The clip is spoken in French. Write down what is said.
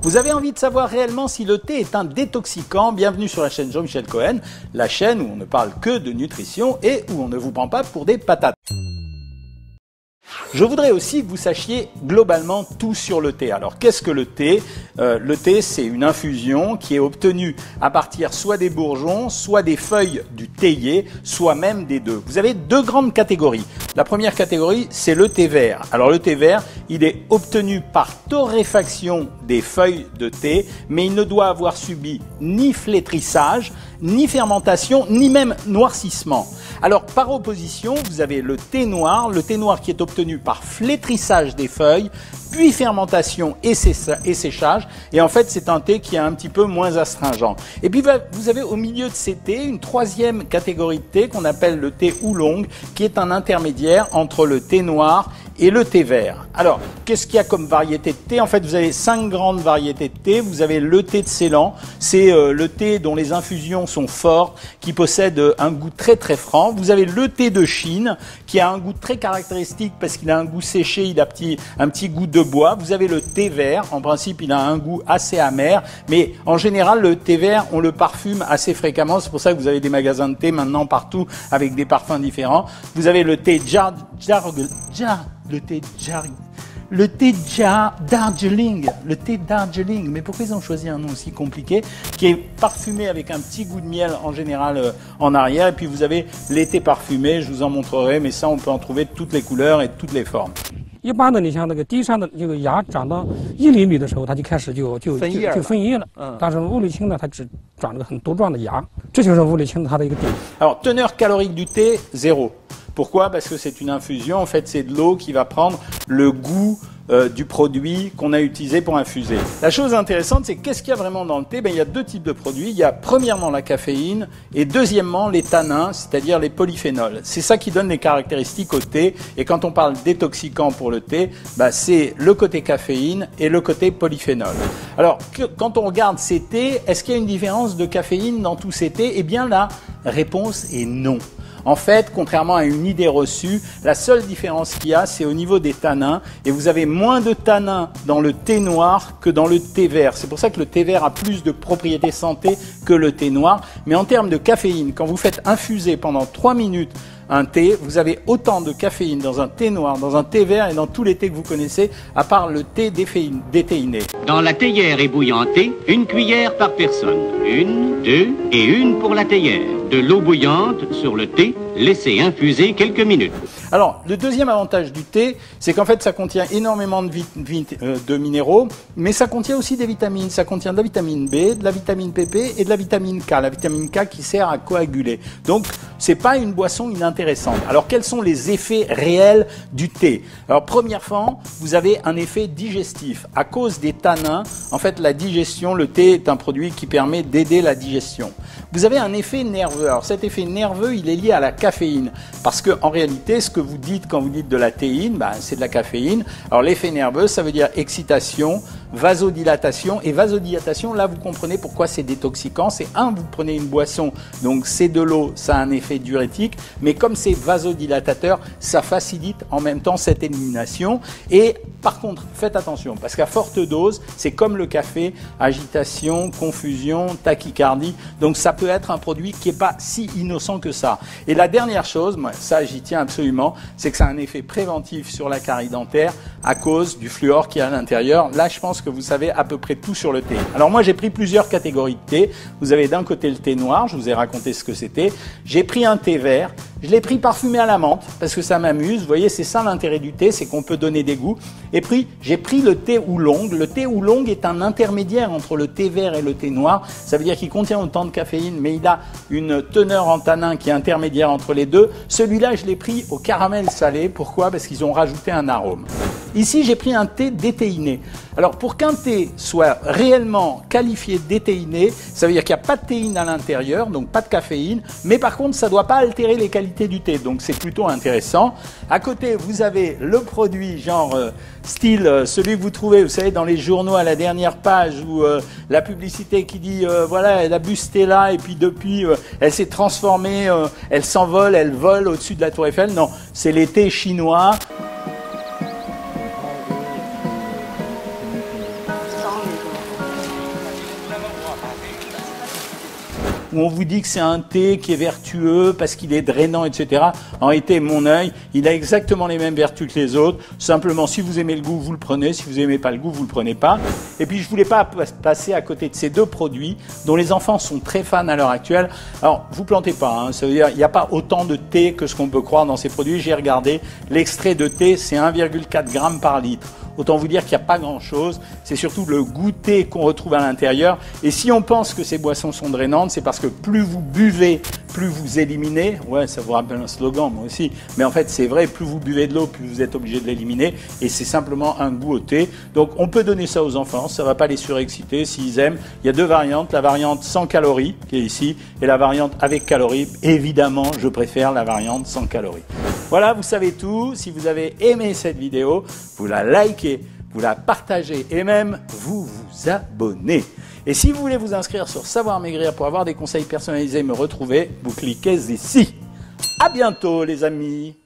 Vous avez envie de savoir réellement si le thé est un détoxicant? Bienvenue sur la chaîne Jean-Michel Cohen, la chaîne où on ne parle que de nutrition et où on ne vous prend pas pour des patates. Je voudrais aussi que vous sachiez globalement tout sur le thé. Alors, qu'est-ce que le thé? Le thé, c'est une infusion qui est obtenue à partir soit des bourgeons, soit des feuilles du théier, soit même des deux. Vous avez deux grandes catégories. La première catégorie, c'est le thé vert. Alors, le thé vert, il est obtenu par torréfaction des feuilles de thé, mais il ne doit avoir subi ni flétrissage, ni fermentation, ni même noircissement. Alors, par opposition, vous avez le thé noir qui est obtenu par flétrissage des feuilles, puis fermentation et séchage. Et en fait, c'est un thé qui est un petit peu moins astringent. Et puis, vous avez au milieu de ces thés une troisième catégorie de thé qu'on appelle le thé oolong, qui est un intermédiaire entre le thé noir et le thé vert. Alors, qu'est-ce qu'il y a comme variété de thé? En fait, vous avez 5 grandes variétés de thé. Vous avez le thé de Ceylan, c'est le thé dont les infusions sont fortes, qui possède un goût très très franc. Vous avez le thé de Chine, qui a un goût très caractéristique parce qu'il a un goût séché, il a un petit goût de bois. Vous avez le thé vert, en principe il a un goût assez amer, mais en général le thé vert on le parfume assez fréquemment, c'est pour ça que vous avez des magasins de thé maintenant partout avec des parfums différents. Vous avez le thé Darjeeling, mais pourquoi ils ont choisi un nom aussi compliqué, qui est parfumé avec un petit goût de miel en général en arrière, et puis vous avez les thés parfumés, je vous en montrerai, mais ça on peut en trouver de toutes les couleurs et de toutes les formes. 一般的，你像那个低山的这个芽长到1厘米的时候，它就开始就分叶了。但是雾里青呢，它只长了很多状的芽，这就是雾里青它的一个点。Alors, teneur calorique du thé, 0. Pourquoi? Parce que c'est une infusion, en fait c'est de l'eau qui va prendre le goût du produit qu'on a utilisé pour infuser. La chose intéressante, c'est qu'est-ce qu'il y a vraiment dans le thé? Il y a deux types de produits. Il y a premièrement la caféine et deuxièmement les tanins, c'est-à-dire les polyphénols. C'est ça qui donne les caractéristiques au thé. Et quand on parle détoxicant pour le thé, c'est le côté caféine et le côté polyphénol. Alors, quand on regarde ces thés, est-ce qu'il y a une différence de caféine dans tous ces thés? Eh bien, la réponse est non. En fait, contrairement à une idée reçue, la seule différence qu'il y a, c'est au niveau des tanins. Et vous avez moins de tanins dans le thé noir que dans le thé vert. C'est pour ça que le thé vert a plus de propriétés santé que le thé noir. Mais en termes de caféine, quand vous faites infuser pendant 3 minutes un thé, vous avez autant de caféine dans un thé noir, dans un thé vert et dans tous les thés que vous connaissez, à part le thé déthéiné. Dans la théière ébouillantée, 1 cuillère par personne. 1, 2 et 1 pour la théière. De l'eau bouillante sur le thé, laissez infuser quelques minutes. Alors, le deuxième avantage du thé, c'est qu'en fait, ça contient énormément de minéraux, mais ça contient aussi des vitamines. Ça contient de la vitamine B, de la vitamine PP et de la vitamine K. La vitamine K qui sert à coaguler. Donc, c'est pas une boisson inintéressante. Alors, quels sont les effets réels du thé? Alors, premièrement, vous avez un effet digestif. À cause des tanins, en fait, la digestion, le thé est un produit qui permet d'aider la digestion. Vous avez un effet nerveux. Alors, cet effet nerveux, il est lié à la caféine. Parce que, en réalité, ce que vous dites quand vous dites de la théine, c'est de la caféine. Alors, l'effet nerveux, ça veut dire excitation, vasodilatation. Et vasodilatation, là, vous comprenez pourquoi c'est détoxicant. C'est vous prenez une boisson, donc c'est de l'eau, ça a un effet diurétique. Mais comme c'est vasodilatateur, ça facilite en même temps cette élimination. Et par contre, faites attention, parce qu'à forte dose, c'est comme le café, agitation, confusion, tachycardie. Donc, ça peut être un produit qui n'est pas si innocent que ça. Et la dernière chose, moi, ça j'y tiens absolument, c'est que ça a un effet préventif sur la carie dentaire à cause du fluor qui est à l'intérieur. Là, je pense que vous savez à peu près tout sur le thé. Alors moi, j'ai pris plusieurs catégories de thé. Vous avez d'un côté le thé noir, je vous ai raconté ce que c'était. J'ai pris un thé vert. Je l'ai pris parfumé à la menthe parce que ça m'amuse. Vous voyez, c'est ça l'intérêt du thé, c'est qu'on peut donner des goûts. Et puis, j'ai pris le thé oolong. Le thé oolong est un intermédiaire entre le thé vert et le thé noir. Ça veut dire qu'il contient autant de caféine, mais il a une teneur en tanin qui est intermédiaire entre les deux. Celui-là, je l'ai pris au caramel salé. Pourquoi? Parce qu'ils ont rajouté un arôme. Ici, j'ai pris un thé déthéiné. Alors, pour qu'un thé soit réellement qualifié déthéiné, ça veut dire qu'il n'y a pas de théine à l'intérieur, donc pas de caféine, mais par contre, ça ne doit pas altérer les qualités du thé, donc c'est plutôt intéressant. À côté, vous avez le produit genre style celui que vous trouvez, vous savez, dans les journaux à la dernière page, où la publicité qui dit voilà, elle a bu Stella et puis depuis, elle s'est transformée, elle s'envole, elle vole au-dessus de la Tour Eiffel. Non, c'est les thés chinois. où on vous dit que c'est un thé qui est vertueux parce qu'il est drainant, etc. En réalité, mon œil, il a exactement les mêmes vertus que les autres. Simplement, si vous aimez le goût, vous le prenez. Si vous n'aimez pas le goût, vous le prenez pas. Et puis, je voulais pas passer à côté de ces deux produits dont les enfants sont très fans à l'heure actuelle. Alors, vous plantez pas, hein. Ça veut dire, il n'y a pas autant de thé que ce qu'on peut croire dans ces produits. J'ai regardé, l'extrait de thé, c'est 1,4 g par litre. Autant vous dire qu'il n'y a pas grand-chose. C'est surtout le goûter qu'on retrouve à l'intérieur. Et si on pense que ces boissons sont drainantes, c'est parce que plus vous buvez, plus vous éliminez. Ouais, ça vous rappelle un slogan, moi aussi. Mais en fait, c'est vrai, plus vous buvez de l'eau, plus vous êtes obligé de l'éliminer. Et c'est simplement un goût au thé. Donc, on peut donner ça aux enfants. Ça ne va pas les surexciter s'ils aiment. Il y a deux variantes. La variante sans calories, qui est ici, et la variante avec calories. Évidemment, je préfère la variante sans calories. Voilà, vous savez tout. Si vous avez aimé cette vidéo, vous la likez, vous la partagez et même vous vous abonnez. Et si vous voulez vous inscrire sur Savoir Maigrir pour avoir des conseils personnalisés et me retrouver, vous cliquez ici. À bientôt les amis.